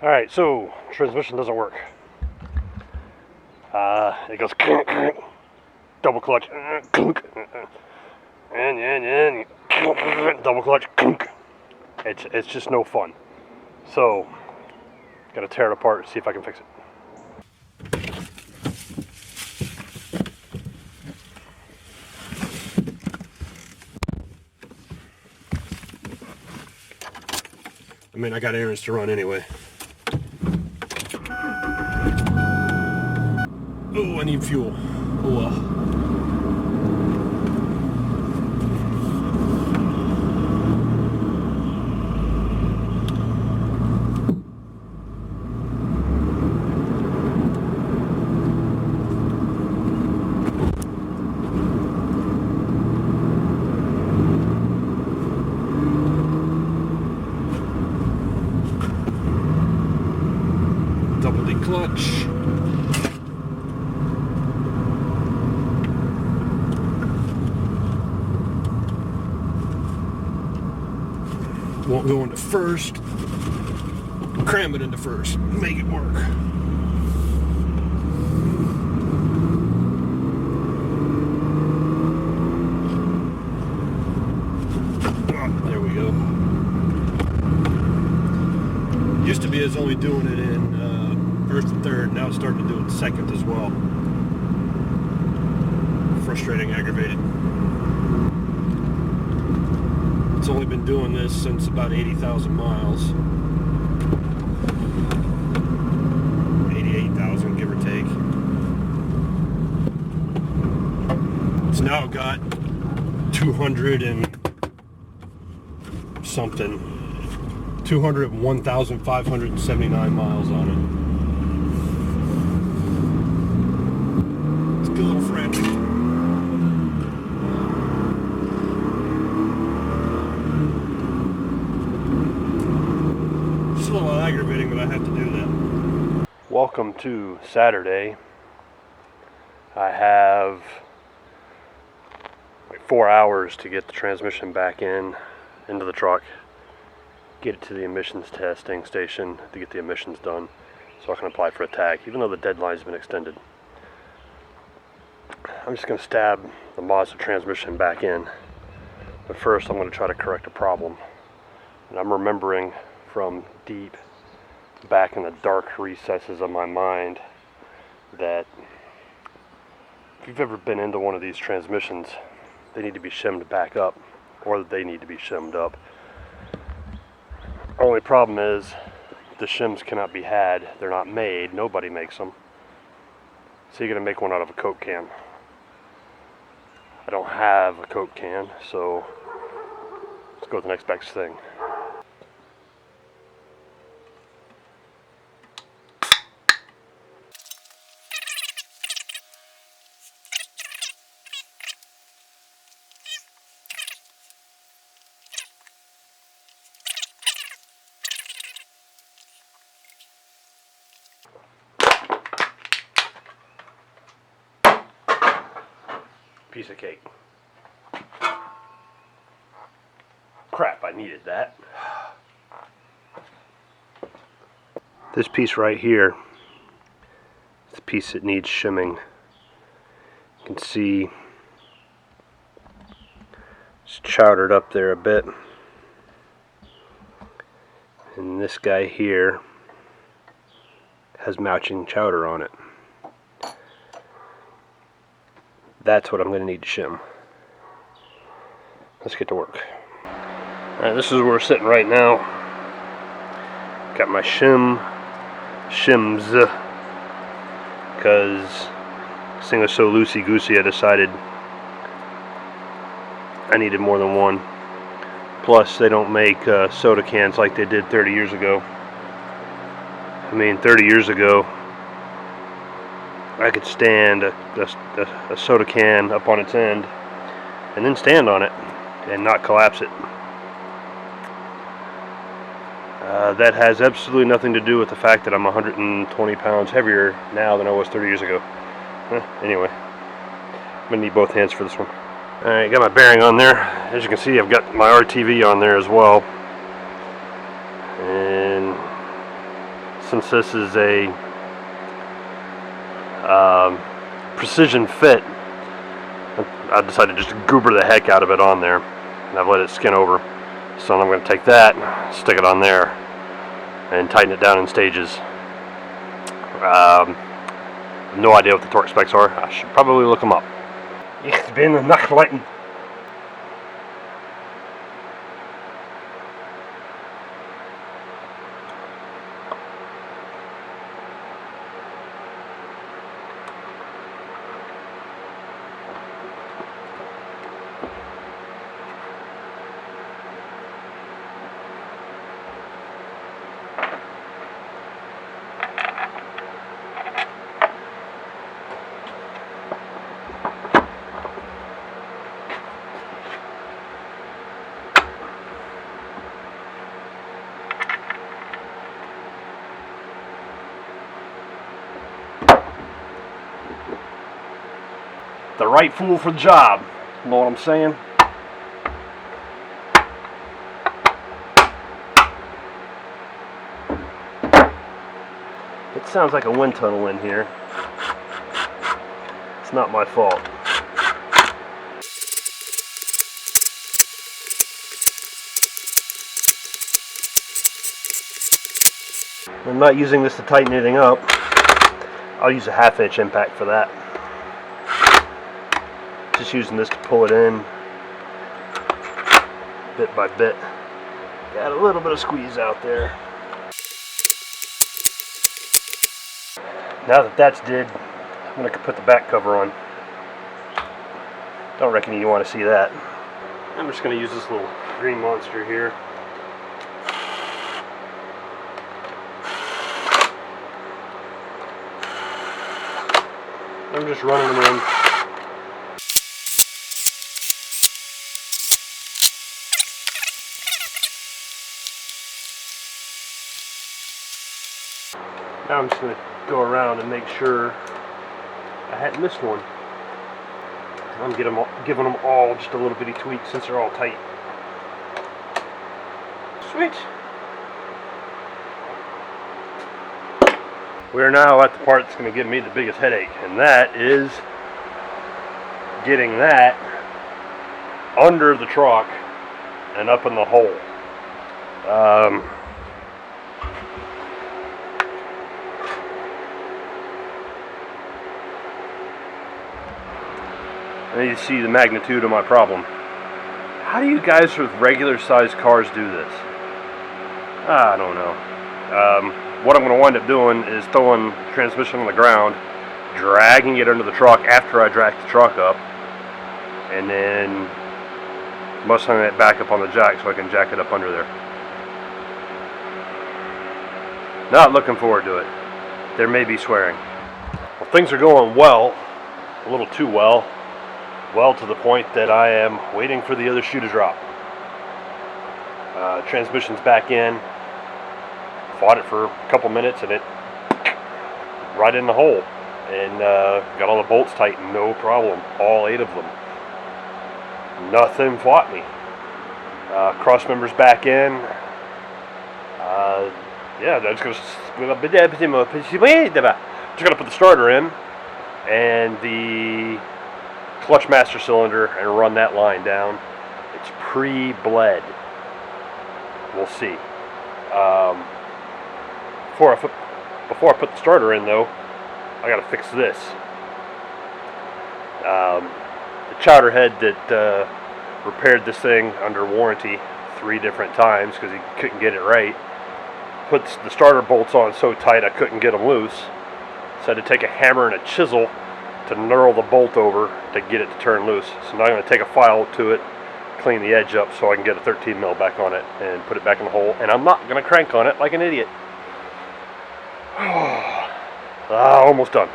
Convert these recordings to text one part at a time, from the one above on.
Alright, so transmission doesn't work. It goes double clutch, and double clutch. It's just no fun. So, gotta tear it apart and see if I can fix it. I mean, I got errands to run anyway. Oh, I need fuel. Oh well. Double D clutch. Won't go into first. Cram it into first. Make it work. Oh, there we go. Used to be it's only doing it in first and third. Now it's starting to do it second as well. Frustrating, aggravated. It's only been doing this since about 80,000 miles. 88,000, give or take. It's now got 200 and something. 201,579 miles on it. It's a little frantic. It's a little aggravating, but I have to do that. Welcome to Saturday. I have like 4 hours to get the transmission back into the truck, get it to the emissions testing station to get the emissions done so I can apply for a tag, even though the deadline's been extended. I'm just going to stab the Mazda transmission back in, but first I'm going to try to correct a problem. And I'm remembering from deep back in the dark recesses of my mind that if you've ever been into one of these transmissions, they need to be shimmed back up, or they need to be shimmed up. Only problem is the shims cannot be had. They're not made. Nobody makes them. So you're going to make one out of a Coke can. I don't have a Coke can, so let's go with the next best thing. Piece of cake. Crap, I needed that. This piece right here is the piece that needs shimming. You can see it's chowdered up there a bit. And this guy here has matching chowder on it. That's what I'm going to need to shim. Let's get to work. Alright, this is where we're sitting right now. Got my shims, because this thing was so loosey-goosey I decided I needed more than one. Plus, they don't make soda cans like they did 30 years ago. I mean, 30 years ago, I could stand a soda can up on its end and then stand on it and not collapse it. That has absolutely nothing to do with the fact that I'm 120 pounds heavier now than I was 30 years ago. Anyway, I'm going to need both hands for this one. Alright, got my bearing on there. As you can see, I've got my RTV on there as well. And since this is a precision fit, I decided to just goober the heck out of it on there, and I've let it skin over. So I'm going to take that, stick it on there, and tighten it down in stages. No idea what the torque specs are. I should probably look them up. Ich bin nachleiten. The right fool for the job, you know what I'm saying? It sounds like a wind tunnel in here. It's not my fault. I'm not using this to tighten anything up. I'll use a 1/2" impact for that. Just using this to pull it in bit by bit. Got a little bit of squeeze out there. Now that that's did, I'm going to put the back cover on. Don't reckon you want to see that. I'm just going to use this little green monster here. I'm just running them in. Now I'm just going to go around and make sure I hadn't missed one. I'm giving them all just a little bitty tweak since they're all tight. Sweet! We're now at the part that's going to give me the biggest headache, and that is getting that under the truck and up in the hole. I need to see the magnitude of my problem. How do you guys with regular sized cars do this? I don't know. What I'm going to wind up doing is throwing the transmission on the ground, dragging it under the truck after I jack the truck up, and then muscling it back up on the jack so I can jack it up under there. Not looking forward to it. There may be swearing. Well, things are going well, a little too well. Well, to the point that I am waiting for the other shoe to drop. Transmission's back in. Fought it for a couple minutes and it right in the hole. And got all the bolts tightened, no problem. All 8 of them. Nothing fought me. Cross members back in. Yeah, I'm just gonna put the starter in and the clutch master cylinder and run that line down. It's pre-bled. We'll see. Before I put the starter in though, I gotta fix this. The chowder head that repaired this thing under warranty 3 different times because he couldn't get it right. Put the starter bolts on so tight I couldn't get them loose. So I had to take a hammer and a chisel to knurl the bolt over to get it to turn loose. So now I'm going to take a file to it, clean the edge up so I can get a 13 mil back on it and put it back in the hole. And I'm not going to crank on it like an idiot. Almost done.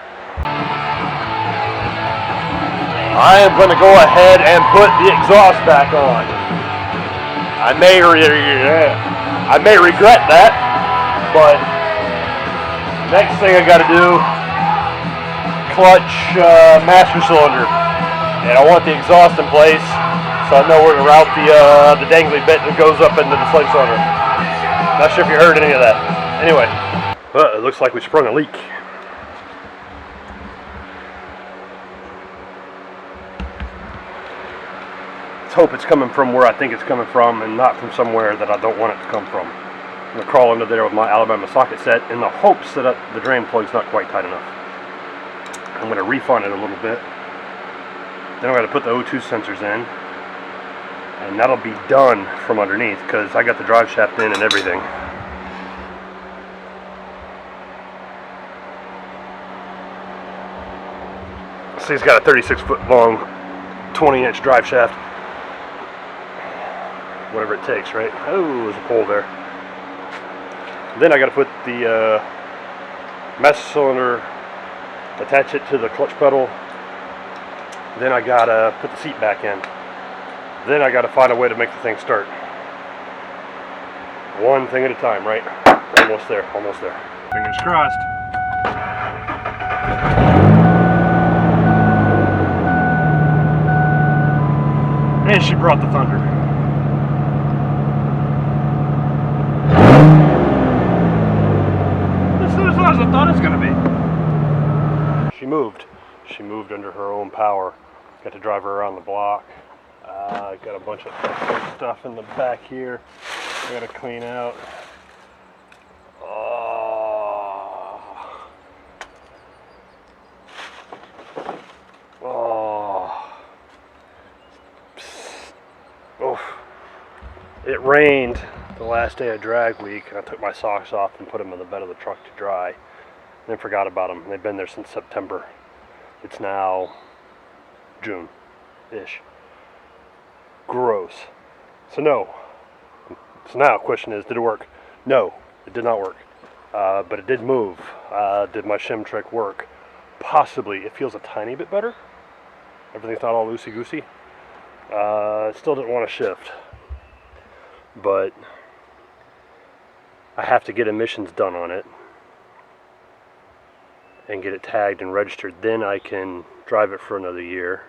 I am going to go ahead and put the exhaust back on. I may regret that, but next thing I got to do, clutch master cylinder, and I want the exhaust in place so I know where to route the dangly bit that goes up into the slave cylinder. Not sure if you heard any of that. Anyway, But it looks like we sprung a leak. Let's hope it's coming from where I think it's coming from and not from somewhere that I don't want it to come from. I'm going to crawl under there with my Alabama socket set in the hopes that the drain plug's not quite tight enough. I'm going to refine it a little bit. Then I'm going to put the O2 sensors in. And that'll be done from underneath because I got the drive shaft in and everything. So he's got a 36-foot long, 20-inch drive shaft. Whatever it takes, right? Oh, there's a pole there. Then I got to put the master cylinder, attach it to the clutch pedal. Then I got to put the seat back in. Then I got to find a way to make the thing start. One thing at a time, right? Almost there, almost there. Fingers crossed. And she brought the thunder. As I thought it was going to be. She moved. She moved under her own power. Got to drive her around the block. Got a bunch of stuff in the back here. I got to clean out. It rained the last day of drag week, and I took my socks off and put them in the bed of the truck to dry. And then forgot about them. They've been there since September. It's now June-ish. Gross. So no. So now the question is, did it work? No, it did not work. But it did move. Did my shim trick work? Possibly. It feels a tiny bit better. Everything's not all loosey-goosey. Still didn't want to shift. But I have to get emissions done on it and get it tagged and registered. Then I can drive it for another year,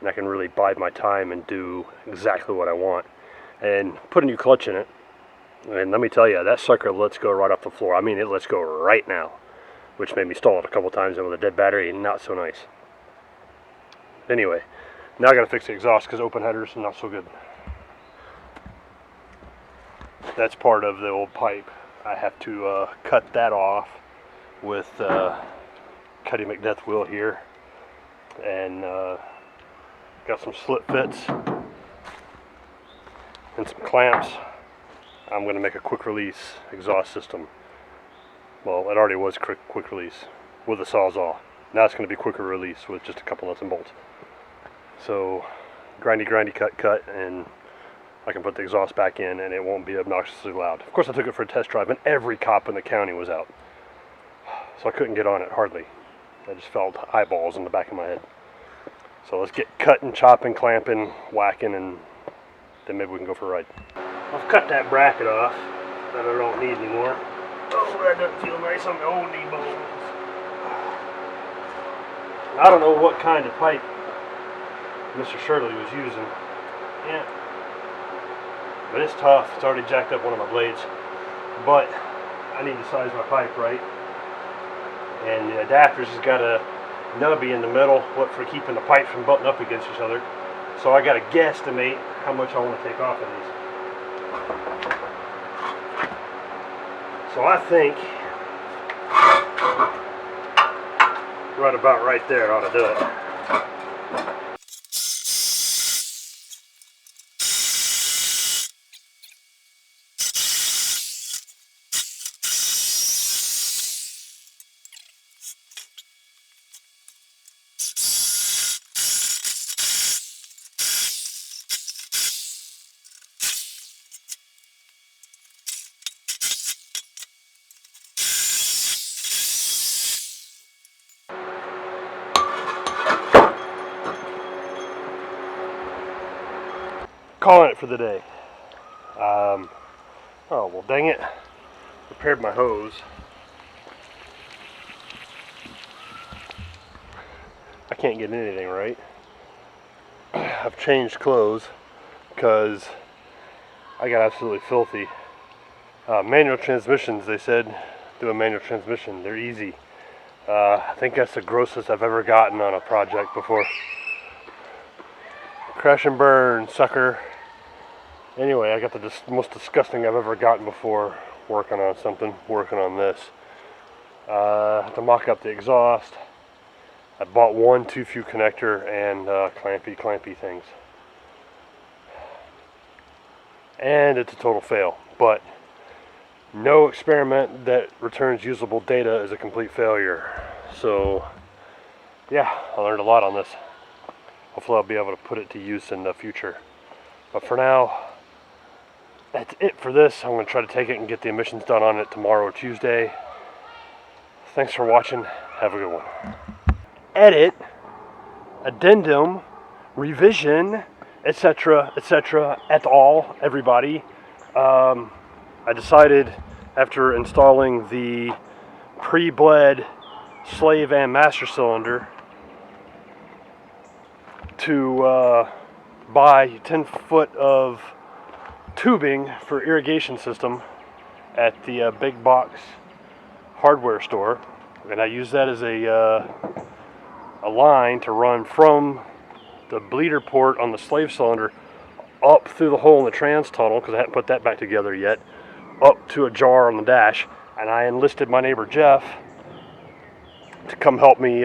and I can really bide my time and do exactly what I want and put a new clutch in it. And let me tell you, that sucker lets go right off the floor. I mean, it lets go right now, which made me stall it a couple times, and with a dead battery, not so nice. Anyway, now I gotta fix the exhaust because open headers are not so good. That's part of the old pipe. I have to cut that off with Cuddy McDeath wheel here, and got some slit fits and some clamps. I'm going to make a quick release exhaust system. Well, it already was quick release with a Sawzall. Now it's going to be quicker release with just a couple nuts and bolts. So grindy cut, and I can put the exhaust back in and it won't be obnoxiously loud. Of course, I took it for a test drive and every cop in the county was out. So I couldn't get on it, hardly. I just felt eyeballs in the back of my head. So let's get cutting, chopping, clamping, whacking, and then maybe we can go for a ride. I've cut that bracket off that I don't need anymore. Oh, that doesn't feel nice on the old knee bones. I don't know what kind of pipe Mr. Shirley was using. Yeah. But it's tough. It's already jacked up one of my blades. But I need to size my pipe right. And the adapters has got a nubby in the middle, what for keeping the pipes from butting up against each other. So I got to guesstimate how much I want to take off of these. So I think right about right there ought to do it. Calling it for the day. Oh, well, dang it. Repaired my hose. I can't get anything right. I've changed clothes because I got absolutely filthy. Manual transmissions, they said, do a manual transmission. They're easy. I think that's the grossest I've ever gotten on a project before. Crash and burn, sucker. Anyway, I got the most disgusting I've ever gotten before working on something, working on this. To mock up the exhaust, I bought one too few connector and clampy things. And it's a total fail, but no experiment that returns usable data is a complete failure. So yeah, I learned a lot on this. Hopefully I'll be able to put it to use in the future. But for now, that's it for this. I'm going to try to take it and get the emissions done on it tomorrow or Tuesday. Thanks for watching. Have a good one. Edit, addendum, revision, etc., etc., et al., everybody. I decided after installing the pre-bled slave and master cylinder to buy 10 foot of tubing for irrigation system at the big box hardware store, and I use that as a line to run from the bleeder port on the slave cylinder up through the hole in the trans tunnel, because I hadn't put that back together yet, up to a jar on the dash. And I enlisted my neighbor Jeff to come help me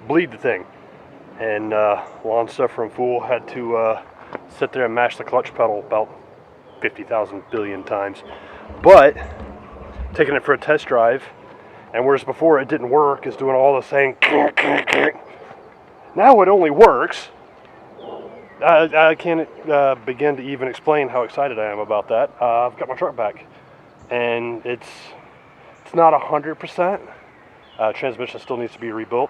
bleed the thing. And lawn suffering fool had to sit there and mash the clutch pedal about 50,000 billion times. But taking it for a test drive, and whereas before it didn't work, is doing all the saying. Now it only works. I can't begin to even explain how excited I am about that. I've got my truck back, and it's not 100%. Transmission still needs to be rebuilt.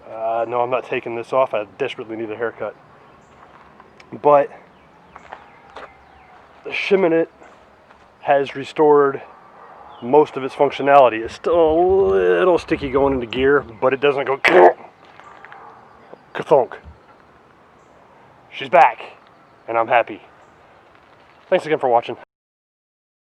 No, I'm not taking this off. I desperately need a haircut. But shimming it has restored most of its functionality. It's still a little sticky going into gear, but it doesn't go ka-thunk. She's back, and I'm happy. Thanks again for watching.